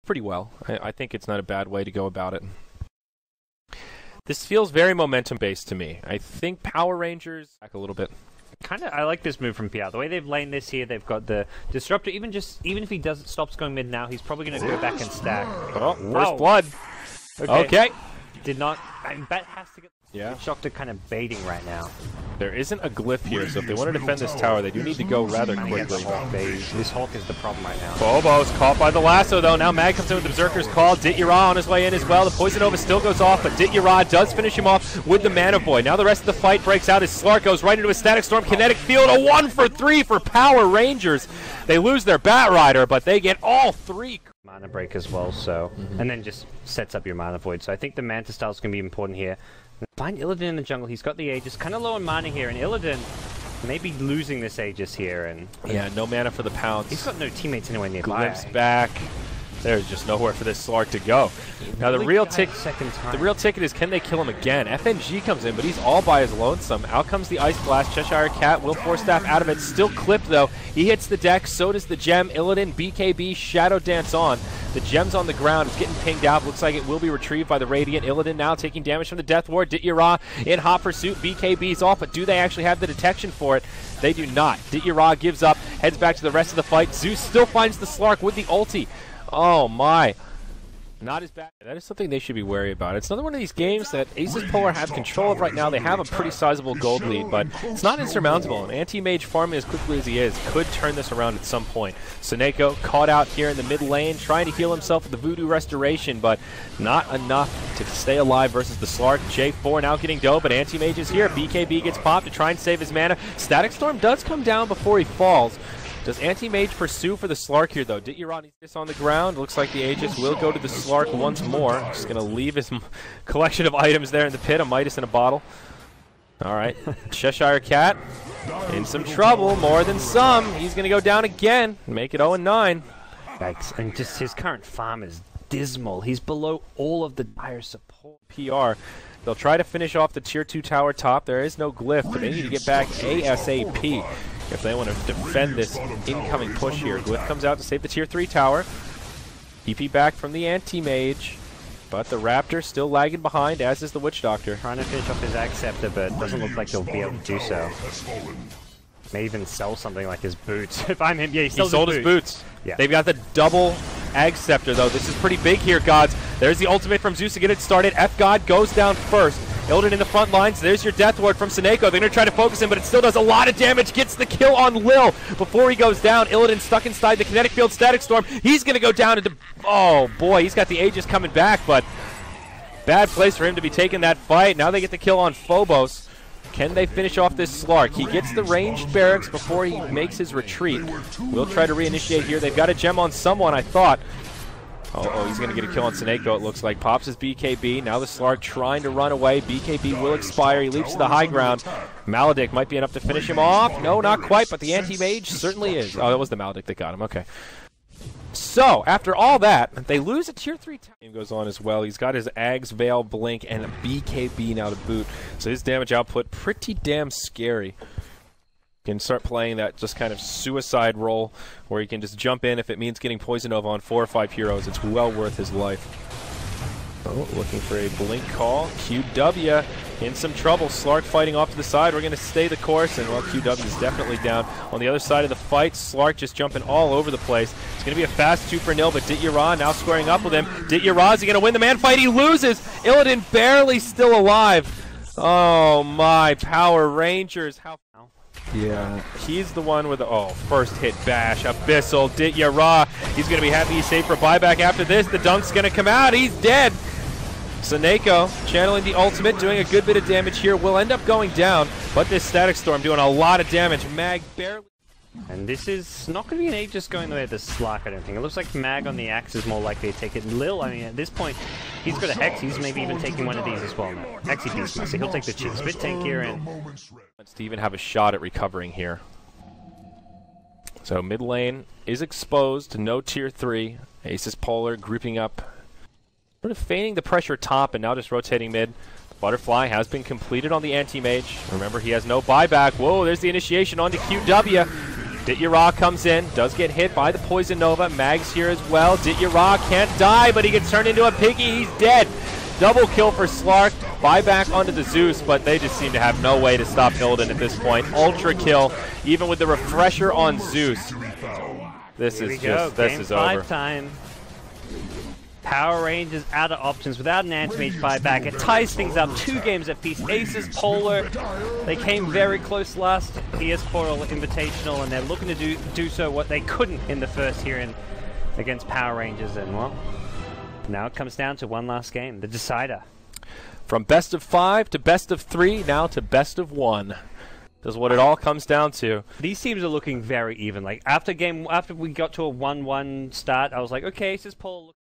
pretty well. I think it's not a bad way to go about it. This feels very momentum-based to me. I think PowerRangers back a little bit. I like this move from PR. The way they've laned this here, they've got the Disruptor. Even if he stops going mid now, he's probably going to go back and stack. Oh, first blood. Okay. Did not. I mean, Bat has to get. Yeah. Shocked are kind of baiting right now. There isn't a glyph here, so if they want to defend this tower, they do need to go rather quickly. This Hulk is the problem right now. Bobo's caught by the lasso, though. Now Mag comes in with the Berserker's Call. Dityara on his way in as well. The Poison Nova still goes off, but Dityara does finish him off with the Mana Void. Now the rest of the fight breaks out as Slark goes right into a Static Storm Kinetic Field. A 1 for 3 for Power Rangers. They lose their Bat Rider, but they get all 3. Mana Break as well, so and then just sets up your Mana Void. So I think the Manta Style is going to be important here. Find Illidan in the jungle. He's got the Aegis, kind of low on mana here, and Illidan maybe losing this Aegis here. And yeah, no mana for the pounce. He's got no teammates anywhere nearby. Glimpse back. There's just nowhere for this Slark to go. Now the real ticket is, can they kill him again? FNG comes in, but he's all by his lonesome. Out comes the Ice Blast. Cheshire Cat will Force Staff out of it. Still clipped though. He hits the deck. So does the Gem. Illidan, BKB, Shadow Dance on. The Gem's on the ground. It's getting pinged out. Looks like it will be retrieved by the Radiant. Illidan now taking damage from the Death Ward. Dityara in hot pursuit. BKB's off, but do they actually have the detection for it? They do not. Dityara gives up, heads back to the rest of the fight. Zeus still finds the Slark with the ulti. Oh my. Not as bad. That is something they should be wary about. It's another one of these games that ASUS.Polar have control of right now. They have a pretty sizable gold lead, but it's not insurmountable. An anti-mage farming as quickly as he is could turn this around at some point. Seneko caught out here in the mid lane, trying to heal himself with the Voodoo Restoration, but not enough to stay alive versus the Slark. J4 now getting dope, but anti-mage is here. BKB gets popped to try and save his mana. Static Storm does come down before he falls. Does Anti-Mage pursue for the Slark here, though? Dityara needs this on the ground. Looks like the Aegis will go to the Slark once more. Just going to leave his collection of items there in the pit. A Midas in a bottle. All right. Cheshire Cat in some trouble, more than some. He's going to go down again, make it 0-9. Yikes. And just his current farm is dismal. He's below all of the dire support. PR. They'll try to finish off the Tier 2 tower top. There is no glyph, but they need to get back ASAP if they want to defend this incoming push here. Glyph comes out to save the Tier 3 tower. TP back from the Anti-Mage, but the Raptor still lagging behind, as is the Witch Doctor. Trying to finish off his Ag Scepter, but doesn't look like he'll be able to do so. May even sell something like his boots. If I'm him, yeah, he sold his boots. Yeah. They've got the double Ag Scepter, though. This is pretty big here, gods. There's the ultimate from Zeus to get it started. F-God goes down first. Illidan in the front lines. There's your Death Ward from Seneko. They're going to try to focus him, but it still does a lot of damage. Gets the kill on Lil before he goes down. Illidan stuck inside the Kinetic Field Static Storm. He's going to go down into... Oh, boy. He's got the Aegis coming back, but bad place for him to be taking that fight. Now they get the kill on Phobos. Can they finish off this Slark? He gets the ranged barracks before he makes his retreat. We'll try to reinitiate here. They've got a gem on someone, I thought. Oh, he's going to get a kill on Seneko, it looks like. Pops his BKB. Now the Slark trying to run away. BKB will expire. He leaps to the high ground. Maledict might be enough to finish him off. No, not quite, but the Anti-Mage certainly is. Oh, that was the Maledict that got him. Okay. So, after all that, they lose a Tier 3 game goes on as well. He's got his Ag's Veil Blink and a BKB now to boot. So his damage output pretty damn scary. Can start playing that just kind of suicide role where he can just jump in if it means getting Poison Nova on 4 or 5 heroes. It's well worth his life. Oh, looking for a blink call. QW in some trouble. Slark fighting off to the side. We're going to stay the course, and well, QW is definitely down. On the other side of the fight, Slark just jumping all over the place. It's going to be a fast 2-0, but Dityara now squaring up with him. Dityara, is he going to win the man fight? He loses. Illidan barely still alive. Oh my, Power Rangers. How? Yeah, he's the one with the, first hit bash. Abyssal, Dityara. He's going to be happy he's safe for buyback after this. The dunk's going to come out. He's dead. Seneko channeling the ultimate, doing a good bit of damage here. Will end up going down, but this Static Storm doing a lot of damage. Mag barely. And this is not going to be an Aegis going the way of the Slark, I don't think. It looks like Mag on the Axe is more likely to take it. Lil, I mean, at this point, he's got a Hex. He's maybe even taking one of these as well now. Hexy Beast, so he'll take the cheap spit tank here. And to even have a shot at recovering here. So mid lane is exposed to no Tier 3. ASUS.Polar grouping up, sort of feigning the pressure top and now just rotating mid. Butterfly has been completed on the Anti-Mage. Remember, he has no buyback. Whoa, there's the initiation onto QW. Dityara comes in, does get hit by the Poison Nova. Mag's here as well. Dityara can't die, but he gets turned into a piggy. He's dead. Double kill for Slark. Buyback onto the Zeus, but they just seem to have no way to stop Illidan at this point. Ultra kill, even with the refresher on Zeus. This is over. Time. Power Rangers out of options without an anti-mage buyback. It ties things up 2 games apiece. ASUS.Polar, they came very close last Esportal Invitational, and they're looking to do so what they couldn't in the first here against Power Rangers. And well, now it comes down to one last game, the decider. From best of 5 to best of 3, now to best of 1. That's what it all comes down to. These teams are looking very even. Like after we got to a 1-1 start, I was like, okay, ASUS.Polar.